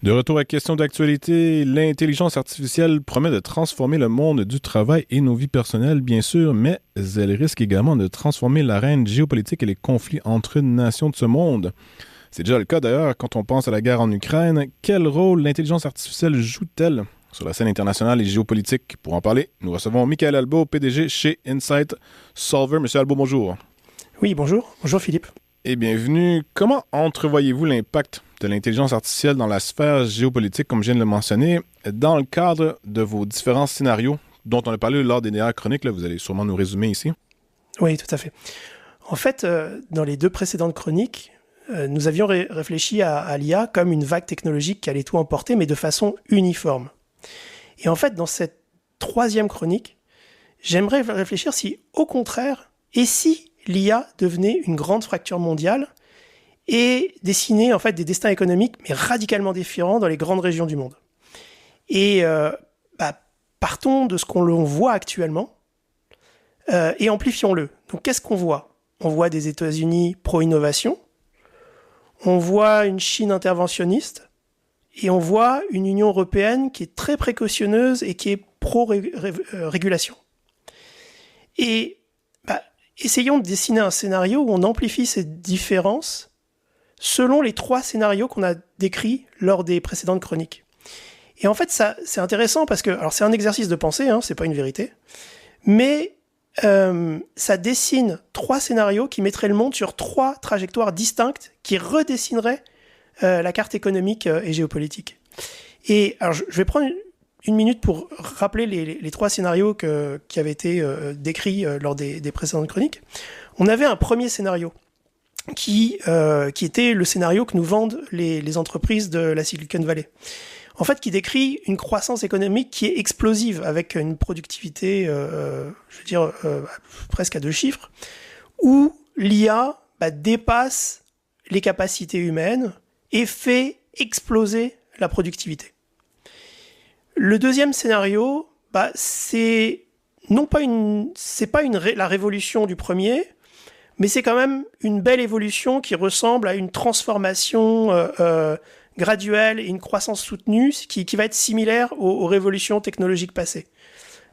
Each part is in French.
De retour à question d'actualité, l'intelligence artificielle promet de transformer le monde du travail et nos vies personnelles, bien sûr, mais elle risque également de transformer l'arène géopolitique et les conflits entre nations de ce monde. C'est déjà le cas d'ailleurs quand on pense à la guerre en Ukraine. Quel rôle l'intelligence artificielle joue-t-elle sur la scène internationale et géopolitique? Pour en parler, nous recevons Michael Albo, PDG chez Insight Solver. Monsieur Albo, bonjour. Oui, bonjour. Bonjour Philippe. Et bienvenue. Comment entrevoyez-vous l'impact de l'intelligence artificielle dans la sphère géopolitique, comme je viens de le mentionner, dans le cadre de vos différents scénarios dont on a parlé lors des dernières chroniques? Là, vous allez sûrement nous résumer ici. Oui, tout à fait. En fait, dans les deux précédentes chroniques, nous avions réfléchi à l'IA comme une vague technologique qui allait tout emporter, mais de façon uniforme. Et en fait, dans cette troisième chronique, j'aimerais réfléchir si, au contraire, et si l'IA devenait une grande fracture mondiale et dessinait en fait des destins économiques, mais radicalement différents dans les grandes régions du monde. Et partons de ce qu'on voit actuellement et amplifions-le. Donc qu'est-ce qu'on voit? On voit des États-Unis pro-innovation, on voit une Chine interventionniste, et on voit une Union européenne qui est très précautionneuse et qui est pro-régulation. Et essayons de dessiner un scénario où on amplifie ces différences selon les trois scénarios qu'on a décrits lors des précédentes chroniques. Et en fait, ça, c'est intéressant parce que, alors c'est un exercice de pensée, c'est pas une vérité, mais ça dessine trois scénarios qui mettraient le monde sur trois trajectoires distinctes qui redessineraient la carte économique et géopolitique. Et alors, je vais prendre une minute pour rappeler les trois scénarios qui avaient été décrits lors des précédentes chroniques. On avait un premier scénario qui était le scénario que nous vendent les entreprises de la Silicon Valley. En fait, qui décrit une croissance économique qui est explosive, avec une productivité, presque à 2 chiffres, où l'IA dépasse les capacités humaines et fait exploser la productivité. Le deuxième scénario, c'est pas la révolution du premier, mais c'est quand même une belle évolution qui ressemble à une transformation graduelle et une croissance soutenue qui va être similaire aux révolutions technologiques passées.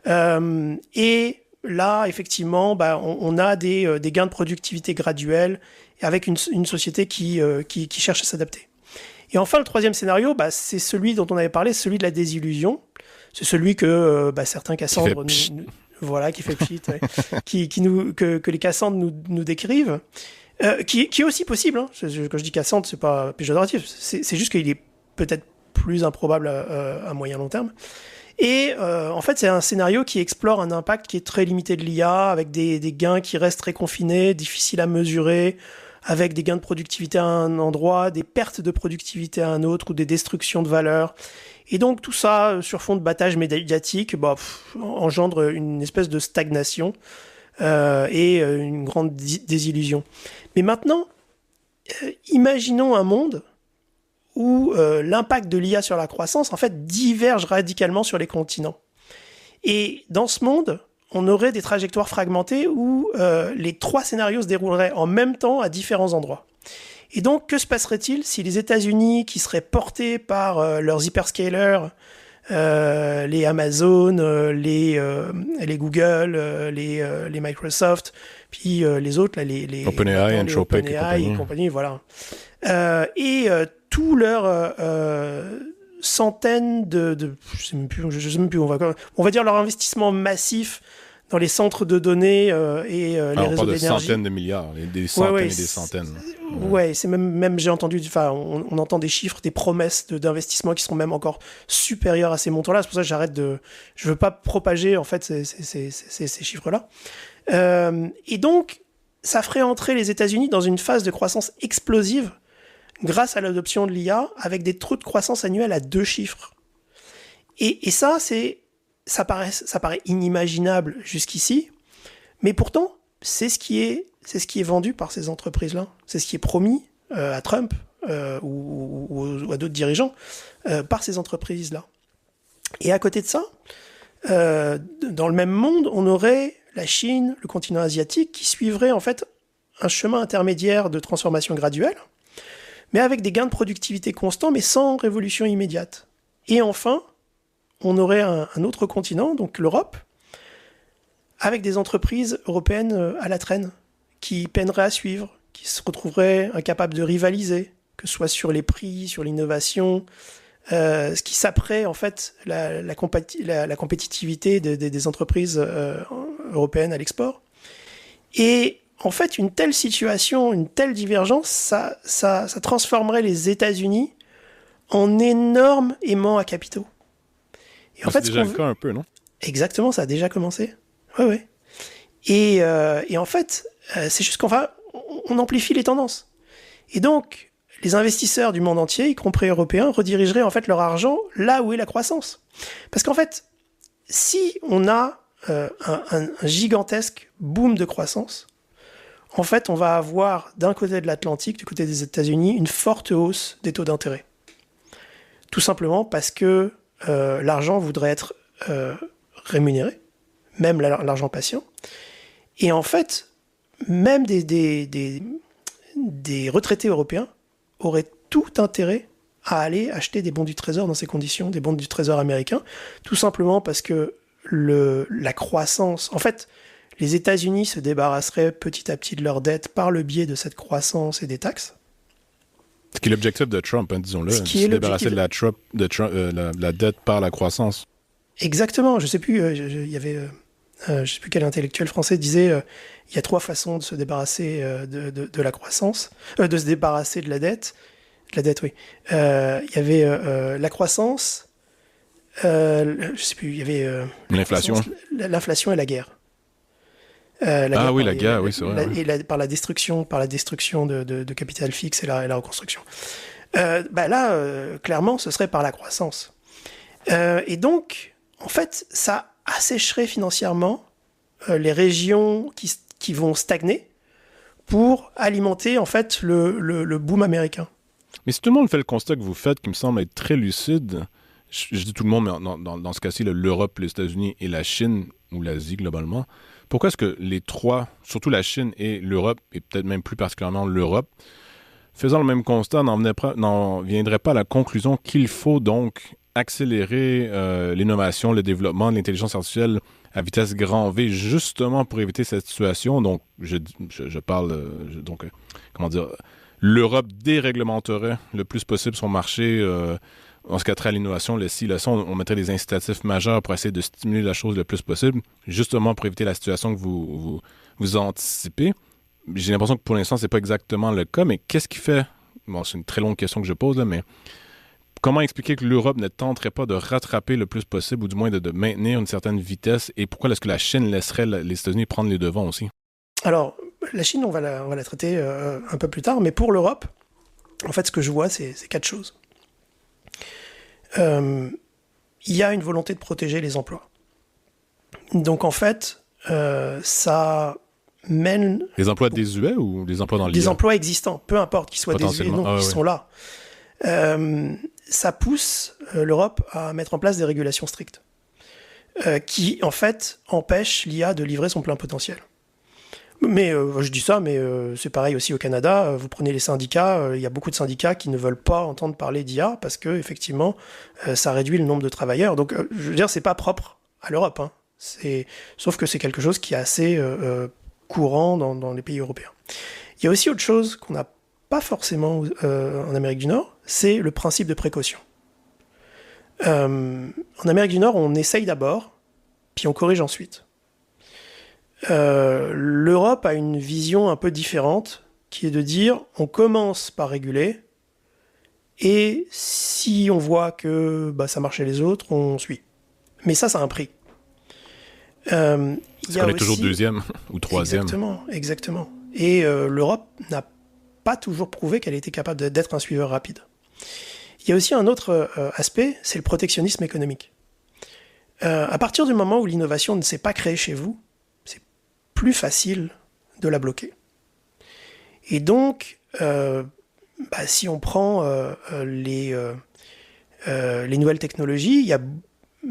Et là, effectivement, on a des gains de productivité graduels avec une société qui cherche à s'adapter. Et enfin, le troisième scénario, c'est celui dont on avait parlé, celui de la désillusion. C'est celui que certains Cassandres qui fait pchit, ouais. que les Cassandres nous décrivent, qui est aussi possible. Quand je dis Cassandre, c'est pas péjoratif, c'est juste qu'il est peut-être plus improbable à moyen long terme. Et en fait, c'est un scénario qui explore un impact qui est très limité de l'IA, avec des gains qui restent très confinés, difficiles à mesurer, avec des gains de productivité à un endroit, des pertes de productivité à un autre, ou des destructions de valeur. Et donc tout ça, sur fond de battage médiatique, engendre une espèce de stagnation et une grande désillusion. Mais maintenant, imaginons un monde où l'impact de l'IA sur la croissance, en fait, diverge radicalement sur les continents. Et dans ce monde, on aurait des trajectoires fragmentées où les trois scénarios se dérouleraient en même temps à différents endroits. Et donc, que se passerait-il si les États-Unis, qui seraient portés par leurs hyperscalers, les Amazon, les Google, les Microsoft, puis les autres, là, les OpenAI, Anthropic et compagnie, voilà. Et tous leurs centaines je sais même plus, on va dire leur investissement massif dans les centres de données et les réseaux d'énergie. On parle de centaines de milliards, des centaines et des centaines. Ouais, c'est même j'ai entendu, on entend des chiffres, des promesses d'investissement qui sont même encore supérieurs à ces montants-là. C'est pour ça que je veux pas propager en fait ces chiffres-là. Et donc, ça ferait entrer les États-Unis dans une phase de croissance explosive grâce à l'adoption de l'IA, avec des taux de croissance annuels à 2 chiffres. Et ça paraît inimaginable jusqu'ici, mais pourtant, c'est ce qui est vendu par ces entreprises-là. C'est ce qui est promis à Trump ou à d'autres dirigeants par ces entreprises-là. Et à côté de ça, dans le même monde, on aurait la Chine, le continent asiatique, qui suivrait en fait un chemin intermédiaire de transformation graduelle, mais avec des gains de productivité constants, mais sans révolution immédiate. Et enfin, on aurait un autre continent, donc l'Europe, avec des entreprises européennes à la traîne, qui peineraient à suivre, qui se retrouveraient incapables de rivaliser, que ce soit sur les prix, sur l'innovation, ce qui saperait en fait la compétitivité des entreprises européennes à l'export. Et en fait, une telle situation, une telle divergence, ça transformerait les États-Unis en énorme aimant à capitaux. Et en fait, c'est déjà le cas un peu, non? Exactement, ça a déjà commencé. Ouais. Et en fait, c'est juste on amplifie les tendances. Et donc, les investisseurs du monde entier, y compris européens, redirigeraient en fait leur argent là où est la croissance. Parce qu'en fait, si on a un gigantesque boom de croissance, en fait, on va avoir d'un côté de l'Atlantique, du côté des États-Unis, une forte hausse des taux d'intérêt. Tout simplement parce que l'argent voudrait être rémunéré, même l'argent patient. Et en fait, même des retraités européens auraient tout intérêt à aller acheter des bons du trésor dans ces conditions, des bons du trésor américains, tout simplement parce que la croissance... En fait, les États-Unis se débarrasseraient petit à petit de leurs dettes par le biais de cette croissance et des taxes. Ce qui est l'objectif de Trump, disons-le, se débarrasser de la dette par la croissance. Exactement. Je ne sais plus, il y avait... je ne sais plus quel intellectuel français disait il y a 3 façons de se débarrasser de la croissance, de se débarrasser de la dette. De la dette, oui. Il y avait la croissance, je ne sais plus, il y avait... l'inflation. L'inflation et la guerre. La guerre, oui, c'est vrai. Et par la destruction de capital fixe et la reconstruction. Là, clairement, ce serait par la croissance. Et donc, en fait, ça assécherait financièrement les régions qui vont stagner pour alimenter en fait le boom américain. Mais si tout le monde fait le constat que vous faites, qui me semble être très lucide, je dis tout le monde, mais dans ce cas-ci, l'Europe, les États-Unis et la Chine, ou l'Asie globalement, pourquoi est-ce que les trois, surtout la Chine et l'Europe, et peut-être même plus particulièrement l'Europe, faisant le même constat, n'en viendraient pas à la conclusion qu'il faut donc accélérer l'innovation, le développement de l'intelligence artificielle à vitesse grand V, justement pour éviter cette situation. Donc, je parle, comment dire, l'Europe déréglementerait le plus possible son marché en ce qui a trait à l'innovation, le ci, le ça, on mettrait des incitatifs majeurs pour essayer de stimuler la chose le plus possible, justement pour éviter la situation que vous anticipez. J'ai l'impression que pour l'instant, c'est pas exactement le cas, mais qu'est-ce qui fait... Bon, c'est une très longue question que je pose, là, mais comment expliquer que l'Europe ne tenterait pas de rattraper le plus possible, ou du moins de maintenir une certaine vitesse, et pourquoi est-ce que la Chine laisserait les États-Unis prendre les devants aussi? Alors, la Chine, on va la traiter un peu plus tard, mais pour l'Europe, en fait, ce que je vois, c'est 4 choses. Il y a une volonté de protéger les emplois. Donc, en fait, ça mène... Les emplois désuets ou des emplois dans l'IA? Des emplois existants, peu importe qu'ils soient désuets ou non, qui sont là. Ça pousse l'Europe à mettre en place des régulations strictes qui, en fait, empêchent l'IA de livrer son plein potentiel. Mais je dis ça, mais c'est pareil aussi au Canada. Vous prenez les syndicats, il y a beaucoup de syndicats qui ne veulent pas entendre parler d'IA parce que effectivement, ça réduit le nombre de travailleurs. Donc, je veux dire, c'est pas propre à l'Europe. Hein. Sauf que c'est quelque chose qui est assez courant dans les pays européens. Il y a aussi autre chose qu'on n'a pas forcément en Amérique du Nord, c'est le principe de précaution. En Amérique du Nord, on essaye d'abord, puis on corrige ensuite. L'Europe a une vision un peu différente, qui est de dire on commence par réguler, et si on voit que ça marche chez les autres, on suit. Mais ça a un prix. On est toujours deuxième ou troisième. Exactement. Et l'Europe n'a pas toujours prouvé qu'elle était capable d'être un suiveur rapide. Il y a aussi un autre aspect, c'est le protectionnisme économique. À partir du moment où l'innovation ne s'est pas créée chez vous, c'est plus facile de la bloquer. Et donc, si on prend les nouvelles technologies, il y a,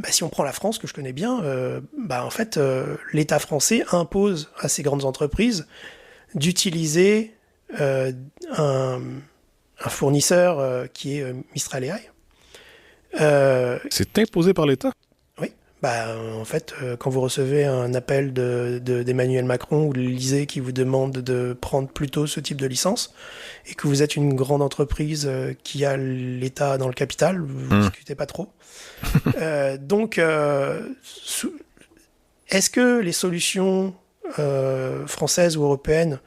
si on prend la France, que je connais bien, en fait, l'État français impose à ces grandes entreprises d'utiliser un un fournisseur qui est Mistral AI. C'est imposé par l'État? Oui. En fait, quand vous recevez un appel d'Emmanuel Macron ou de l'Élysée qui vous demande de prendre plutôt ce type de licence, et que vous êtes une grande entreprise qui a l'État dans le capital, vous ne discutez pas trop. Donc, est-ce que les solutions françaises ou européennes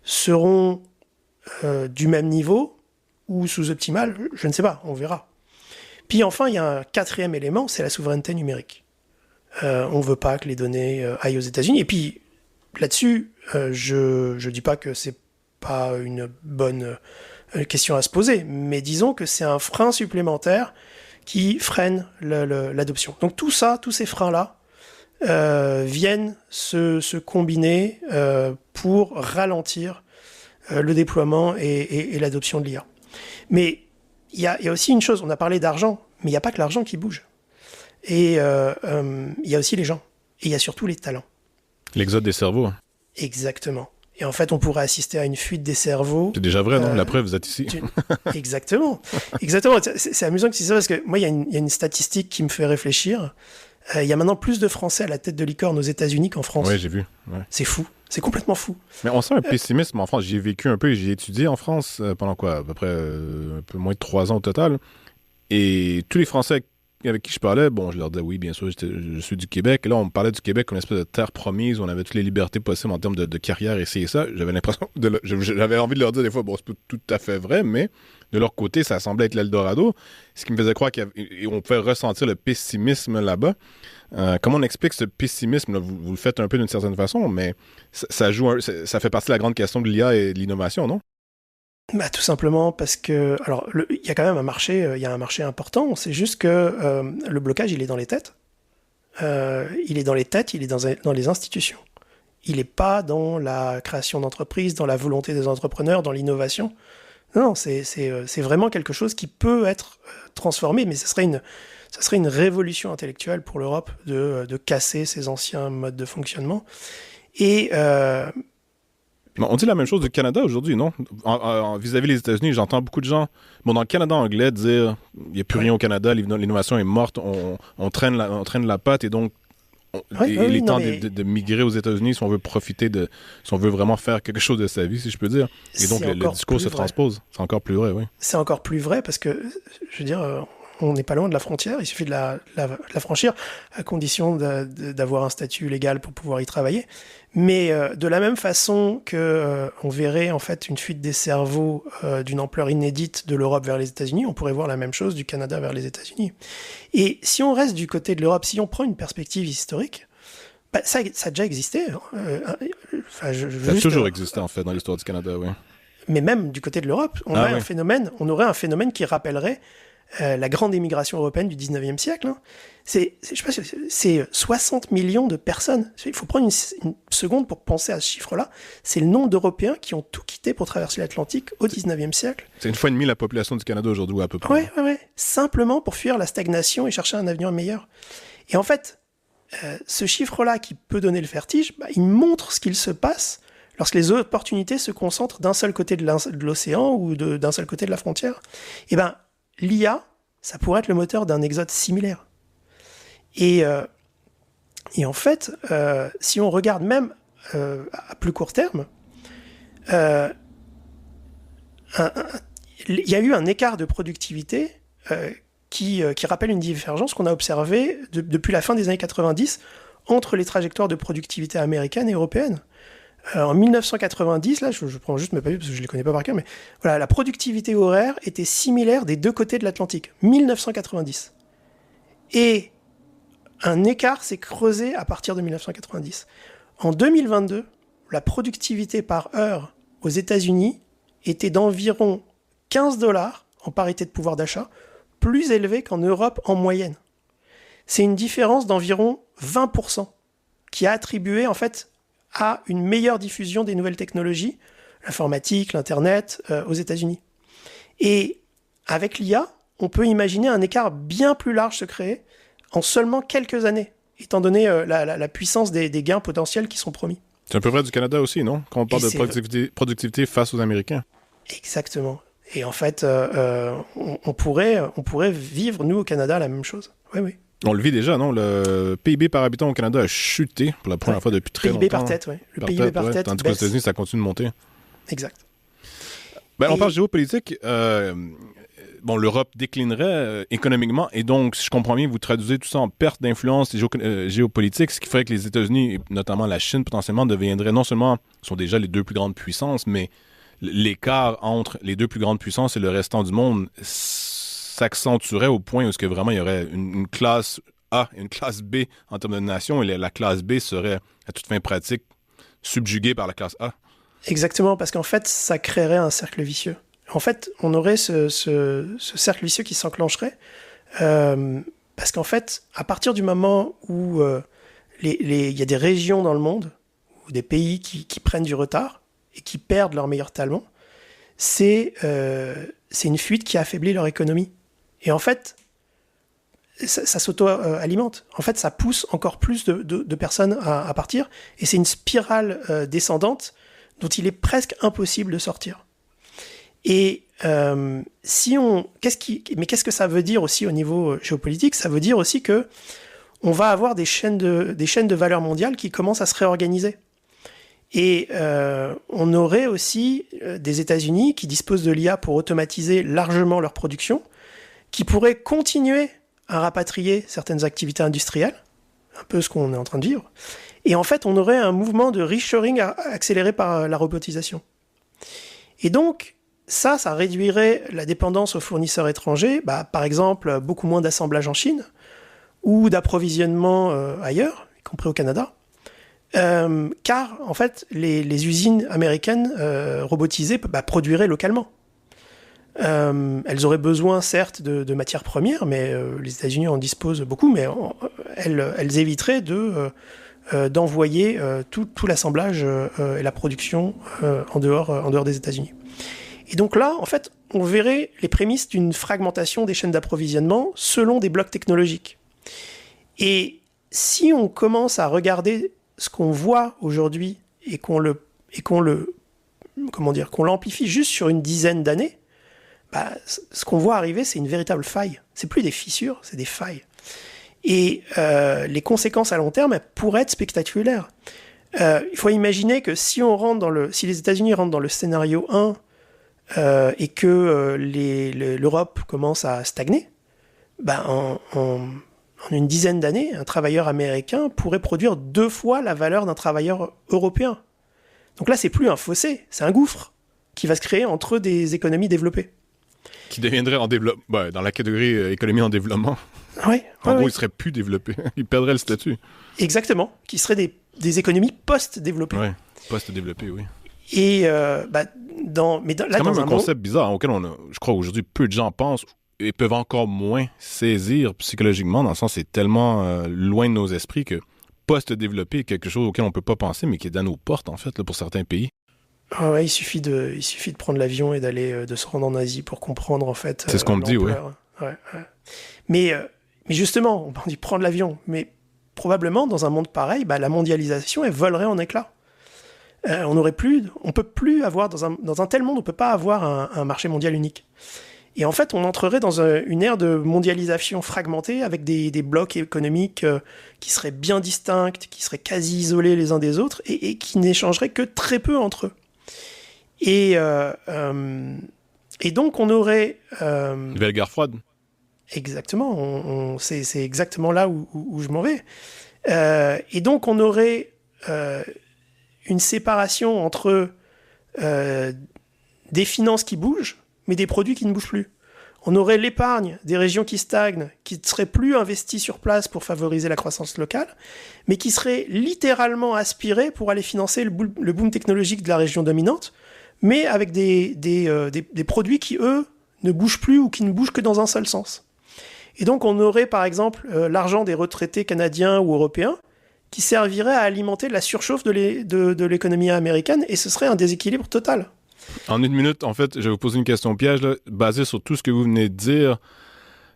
seront du même niveau ou sous-optimales? Je ne sais pas, on verra. Puis enfin, il y a un quatrième élément, c'est la souveraineté numérique. On ne veut pas que les données aillent aux États-Unis. Et puis, là-dessus, je ne dis pas que c'est pas une bonne question à se poser, mais disons que c'est un frein supplémentaire qui freine l'adoption. Donc tout ça, tous ces freins-là, viennent se combiner pour ralentir le déploiement et l'adoption de l'IA. Mais il y a aussi une chose, on a parlé d'argent, mais il n'y a pas que l'argent qui bouge. Et il y a aussi les gens. Et il y a surtout les talents. L'exode des cerveaux. Exactement. Et en fait, on pourrait assister à une fuite des cerveaux. C'est déjà vrai, non? La preuve, vous êtes ici. Exactement. Exactement. C'est amusant que tu dises ça parce que moi, il y a une statistique qui me fait réfléchir. Il y a maintenant plus de Français à la tête de licorne aux États-Unis qu'en France. Oui, j'ai vu. Ouais. C'est fou. C'est complètement fou. Mais on sent un pessimisme en France. J'y ai vécu un peu, j'ai étudié en France pendant quoi? À peu près un peu moins de 3 ans au total. Et tous les Français avec qui je parlais, bon, je leur disais oui, bien sûr, je suis du Québec. Et là, on me parlait du Québec comme une espèce de terre promise où on avait toutes les libertés possibles en termes de carrière et c'est ça. J'avais l'impression, j'avais envie de leur dire des fois, bon, c'est pas tout à fait vrai, mais de leur côté, ça semblait être l'Eldorado. Ce qui me faisait croire qu'on pouvait ressentir le pessimisme là-bas. Comment on explique ce pessimisme là? Vous le faites un peu d'une certaine façon, mais ça fait partie de la grande question de l'IA et de l'innovation, non? Tout simplement parce que, alors, il y a quand même un marché, il y a un marché important. C'est juste que le blocage, il est dans les têtes. Il est dans les têtes, il est dans les institutions. Il n'est pas dans la création d'entreprises, dans la volonté des entrepreneurs, dans l'innovation. Non, c'est vraiment quelque chose qui peut être transformé, mais ça serait une révolution intellectuelle pour l'Europe de casser ces anciens modes de fonctionnement. Et on dit la même chose du Canada aujourd'hui, non? Vis-à-vis des États-Unis, j'entends beaucoup de gens, dans le Canada anglais, dire il n'y a plus rien au Canada, l'innovation est morte, on traîne la patte et donc il est temps de migrer aux États-Unis si on veut si on veut vraiment faire quelque chose de sa vie, si je peux dire. Et donc le discours se transpose. C'est encore plus vrai, oui. C'est encore plus vrai parce que, je veux dire, on n'est pas loin de la frontière, il suffit de la franchir à condition d'avoir un statut légal pour pouvoir y travailler. Mais de la même façon que on verrait en fait une fuite des cerveaux d'une ampleur inédite de l'Europe vers les États-Unis, on pourrait voir la même chose du Canada vers les États-Unis. Et si on reste du côté de l'Europe, si on prend une perspective historique, ça a déjà existé. Ça a toujours existé en fait dans l'histoire du Canada, oui. Mais même du côté de l'Europe, on aurait un phénomène qui rappellerait la grande émigration européenne du 19e siècle. Hein. C'est 60 millions de personnes. Il faut prendre une seconde pour penser à ce chiffre-là. C'est le nombre d'Européens qui ont tout quitté pour traverser l'Atlantique au 19e siècle. C'est 1,5 fois la population du Canada aujourd'hui, à peu près. Oui. Simplement pour fuir la stagnation et chercher un avenir meilleur. Et en fait, ce chiffre-là qui peut donner le vertige, il montre ce qu'il se passe lorsque les opportunités se concentrent d'un seul côté de l'océan ou d'un seul côté de la frontière. Et l'IA, ça pourrait être le moteur d'un exode similaire. Et en fait, si on regarde même à plus court terme, il y a eu un écart de productivité qui rappelle une divergence qu'on a observée depuis la fin des années 90 entre les trajectoires de productivité américaines et européennes. En 1990, là, je prends juste mes papiers parce que je ne les connais pas par cœur, mais voilà, la productivité horaire était similaire des deux côtés de l'Atlantique. 1990. Et un écart s'est creusé à partir de 1990. En 2022, la productivité par heure aux États-Unis était d'environ 15 $ en parité de pouvoir d'achat, plus élevée qu'en Europe en moyenne. C'est une différence d'environ 20% qui a attribué en fait à une meilleure diffusion des nouvelles technologies, l'informatique, l'Internet, aux États-Unis. Et avec l'IA, on peut imaginer un écart bien plus large se créer en seulement quelques années, étant donné la puissance des gains potentiels qui sont promis. C'est un peu vrai du Canada aussi, non? Quand on parle de productivité face aux Américains. Exactement. Et en fait, on pourrait vivre, nous, au Canada, la même chose. Oui, oui. On le vit déjà, non? Le PIB par habitant au Canada a chuté pour la première fois depuis très longtemps. PIB par tête, oui. Le PIB par tête tandis qu'aux États-Unis, ça continue de monter. Exact. On parle géopolitique. L'Europe déclinerait économiquement, et donc, si je comprends bien, vous traduisez tout ça en perte d'influence géopolitique, ce qui ferait que les États-Unis, et notamment la Chine, potentiellement, deviendraient non seulement, sont déjà les deux plus grandes puissances, mais l'écart entre les deux plus grandes puissances et le restant du monde s'accentuerait au point où est-ce que vraiment il y aurait une classe A et une classe B en termes de nation, et la classe B serait, à toute fin pratique, subjuguée par la classe A. Exactement, parce qu'en fait, ça créerait un cercle vicieux. En fait, on aurait ce cercle vicieux qui s'enclencherait, parce qu'en fait, à partir du moment où il y a des régions dans le monde, ou des pays qui prennent du retard, et qui perdent leur meilleur talent, c'est une fuite qui affaiblit leur économie. Et en fait, ça s'auto-alimente. En fait, ça pousse encore plus de personnes à partir, et c'est une spirale descendante dont il est presque impossible de sortir. Et qu'est-ce que ça veut dire aussi au niveau géopolitique? Ça veut dire aussi que on va avoir des chaînes de valeur mondiale qui commencent à se réorganiser. Et on aurait aussi des États-Unis qui disposent de l'IA pour automatiser largement leur production, qui pourraient continuer à rapatrier certaines activités industrielles, un peu ce qu'on est en train de vivre. Et en fait, on aurait un mouvement de reshoring accéléré par la robotisation. Et donc, ça réduirait la dépendance aux fournisseurs étrangers, par exemple, beaucoup moins d'assemblage en Chine, ou d'approvisionnement ailleurs, y compris au Canada. Car, en fait, les usines américaines robotisées produiraient localement. Elles auraient besoin, certes, de matières premières, mais les États-Unis en disposent beaucoup, mais elles éviteraient d'envoyer tout l'assemblage et la production en dehors des États-Unis. Et donc là, en fait, on verrait les prémices d'une fragmentation des chaînes d'approvisionnement selon des blocs technologiques. Et si on commence à regarder ce qu'on voit aujourd'hui et qu'on l'amplifie juste sur une dizaine d'années, ce qu'on voit arriver, c'est une véritable faille. C'est plus des fissures, c'est des failles. Et les conséquences à long terme, elles pourraient être spectaculaires. Il faut imaginer que si les États-Unis rentrent dans le scénario 1 et que l'Europe commence à stagner, en une dizaine d'années, un travailleur américain pourrait produire 2 fois la valeur d'un travailleur européen. Donc là, c'est plus un fossé, c'est un gouffre qui va se créer entre des économies développées. Qui deviendrait dans la catégorie économie en développement. Oui. En gros, il serait plus développé. Il perdrait le statut. Exactement. Qui seraient des économies post-développées. Oui, post-développées, oui. Et c'est quand même un concept bizarre auquel je crois aujourd'hui peu de gens pensent et peuvent encore moins saisir psychologiquement, dans le sens c'est tellement loin de nos esprits que post-développé est quelque chose auquel on peut pas penser, mais qui est dans nos portes, en fait, là, pour certains pays. Ouais, il suffit de prendre l'avion et de se rendre en Asie pour comprendre, en fait. C'est ce qu'on me dit, oui. Ouais. Mais justement, on dit prendre l'avion, mais probablement, dans un monde pareil, la mondialisation, elle volerait en éclats. On peut plus avoir, dans un tel monde, on peut pas avoir un marché mondial unique. Et en fait, on entrerait dans une ère de mondialisation fragmentée avec des blocs économiques qui seraient bien distincts, qui seraient quasi isolés les uns des autres et qui n'échangeraient que très peu entre eux. Et donc, on aurait... Nouvelle guerre froide. Exactement. C'est exactement là où je m'en vais. Et donc, on aurait une séparation entre des finances qui bougent, mais des produits qui ne bougent plus. On aurait l'épargne des régions qui stagnent, qui ne seraient plus investies sur place pour favoriser la croissance locale, mais qui seraient littéralement aspirées pour aller financer le boom technologique de la région dominante, mais avec des produits qui, eux, ne bougent plus ou qui ne bougent que dans un seul sens. Et donc, on aurait, par exemple, l'argent des retraités canadiens ou européens qui servirait à alimenter la surchauffe de l'économie américaine, et ce serait un déséquilibre total. En une minute, en fait, je vais vous poser une question piège, là, basée sur tout ce que vous venez de dire.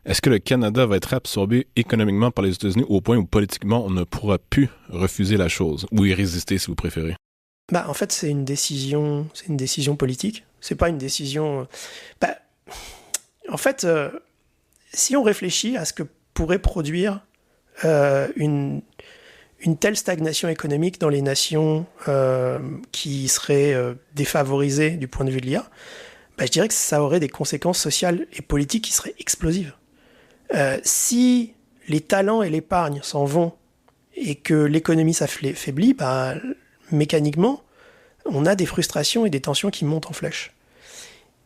Est-ce que le Canada va être absorbé économiquement par les États-Unis au point où politiquement on ne pourra plus refuser la chose, ou y résister si vous préférez? En fait, c'est une décision politique. C'est pas une décision. En fait, si on réfléchit à ce que pourrait produire une telle stagnation économique dans les nations qui seraient défavorisées du point de vue de l'IA, je dirais que ça aurait des conséquences sociales et politiques qui seraient explosives. Si les talents et l'épargne s'en vont et que l'économie s'affaiblit, mécaniquement, on a des frustrations et des tensions qui montent en flèche.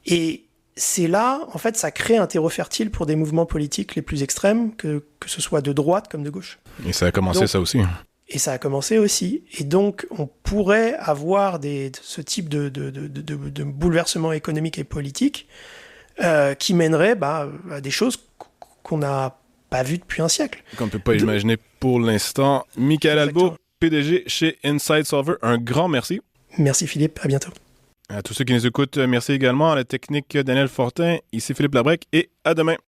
Et c'est là, en fait, ça crée un terreau fertile pour des mouvements politiques les plus extrêmes, que ce soit de droite comme de gauche. Et ça a commencé ça aussi. Et ça a commencé aussi. Et donc, on pourrait avoir ce type de bouleversement économique et politique qui mènerait à des choses qu'on n'a pas vues depuis un siècle. Qu'on ne peut pas imaginer pour l'instant. Michael Albo, PDG chez Inside Solver, un grand merci. Merci Philippe, à bientôt. À tous ceux qui nous écoutent, merci également à la technique Daniel Fortin. Ici Philippe Labrec et à demain.